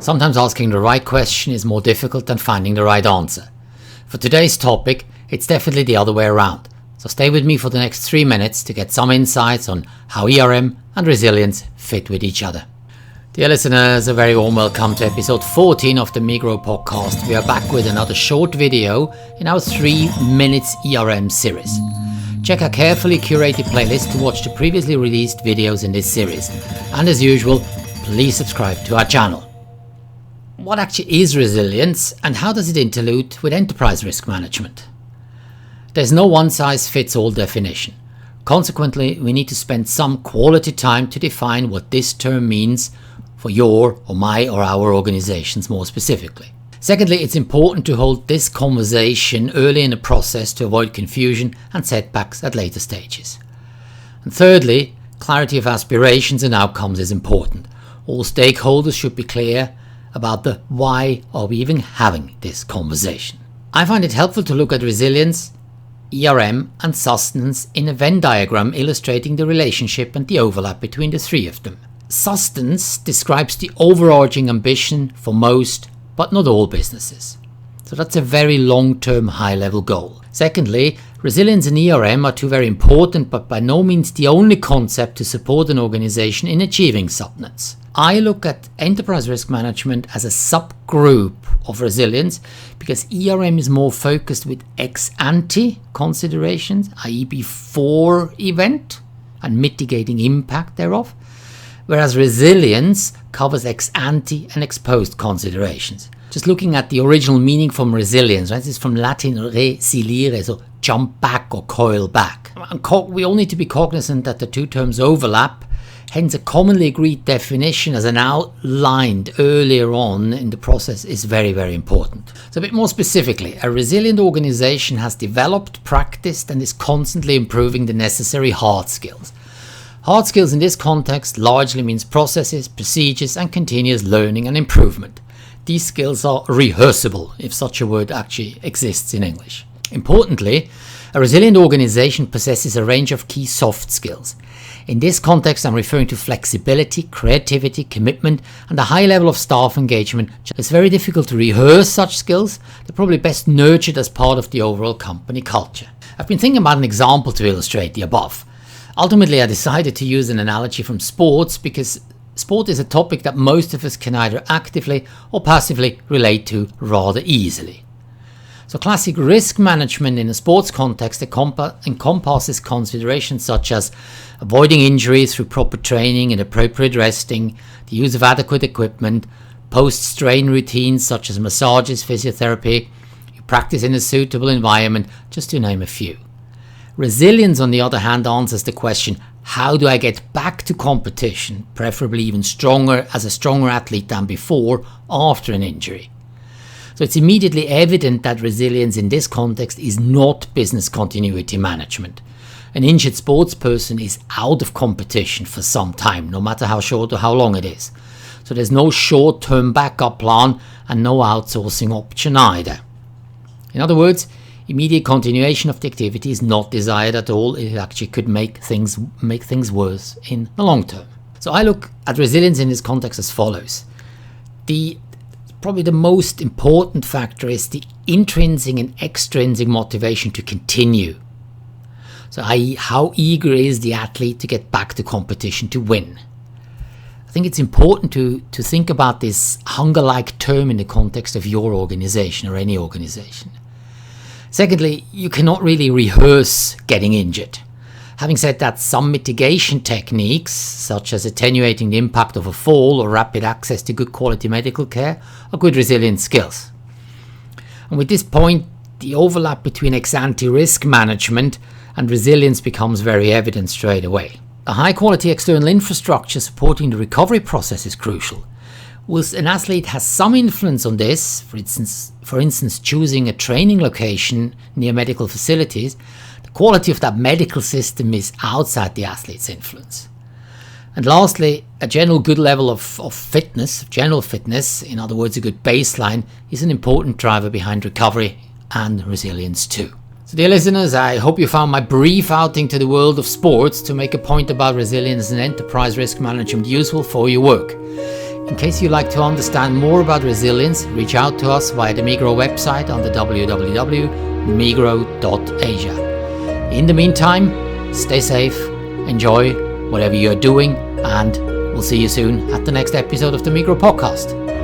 Sometimes asking the right question is more difficult than finding the right answer. For today's topic, it's definitely the other way around. So stay with me for the next 3 minutes to get some insights on how ERM and resilience fit with each other. Dear listeners, a very warm welcome to episode 14 of the Megrow podcast. We are back with another short video in our 3 minutes ERM series. Check our carefully curated playlist to watch the previously released videos in this series. And as usual, please subscribe to our channel. What actually is resilience and how does it interlude with enterprise risk management? There's no one-size-fits-all definition. Consequently, we need to spend some quality time to define what this term means for your or my or our organizations more specifically. Secondly, it's important to hold this conversation early in the process to avoid confusion and setbacks at later stages. And thirdly, clarity of aspirations and outcomes is important. All stakeholders should be clear about the why are we even having this conversation. I find it helpful to look at resilience, ERM and sustenance in a Venn diagram illustrating the relationship and the overlap between the three of them. Sustenance describes the overarching ambition for most, but not all businesses. So that's a very long-term high-level goal. Secondly, resilience and ERM are two very important but by no means the only concept to support an organization in achieving sustenance. I look at enterprise risk management as a subgroup of resilience because ERM is more focused with ex-ante considerations, i.e. before event and mitigating impact thereof, whereas resilience covers ex-ante and ex-post considerations. Just looking at the original meaning from resilience, right? This is from Latin resilire, so jump back or coil back. We all need to be cognizant that the two terms overlap. Hence, a commonly agreed definition as an outlined earlier on in the process is very, very important. So a bit more specifically, a resilient organization has developed, practiced, and is constantly improving the necessary hard skills. Hard skills in this context largely means processes, procedures, and continuous learning and improvement. These skills are rehearsable, if such a word actually exists in English. Importantly, a resilient organization possesses a range of key soft skills. In this context, I'm referring to flexibility, creativity, commitment, and a high level of staff engagement. It's very difficult to rehearse such skills. They're probably best nurtured as part of the overall company culture. I've been thinking about an example to illustrate the above. Ultimately, I decided to use an analogy from sports because sport is a topic that most of us can either actively or passively relate to rather easily. So classic risk management in a sports context encompasses considerations such as avoiding injury through proper training and appropriate resting, the use of adequate equipment, post-strain routines such as massages, physiotherapy, you practice in a suitable environment, just to name a few. Resilience, on the other hand, answers the question, how do I get back to competition, preferably even stronger as a stronger athlete than before, after an injury? So it's immediately evident that resilience in this context is not business continuity management. An injured sportsperson is out of competition for some time, no matter how short or how long it is. So there's no short-term backup plan and no outsourcing option either. In other words, immediate continuation of the activity is not desired at all. It actually could make things worse in the long term. So I look at resilience in this context as follows. Probably the most important factor is the intrinsic and extrinsic motivation to continue. So i.e. how eager is the athlete to get back to competition to win? I think it's important to think about this hunger-like term in the context of your organization or any organization. Secondly, you cannot really rehearse getting injured. Having said that, some mitigation techniques, such as attenuating the impact of a fall or rapid access to good quality medical care, are good resilience skills. And with this point, the overlap between ex-ante risk management and resilience becomes very evident straight away. A high-quality external infrastructure supporting the recovery process is crucial. Whilst an athlete has some influence on this, for instance choosing a training location near medical facilities, the quality of that medical system is outside the athlete's influence. And lastly, a general good level of fitness, general fitness, in other words a good baseline, is an important driver behind recovery and resilience too. So dear listeners, I hope you found my brief outing to the world of sports to make a point about resilience and enterprise risk management useful for your work. In case you'd like to understand more about resilience, reach out to us via the Megrow website on the www.megrow.asia. In the meantime, stay safe, enjoy whatever you're doing, and we'll see you soon at the next episode of the Megrow podcast.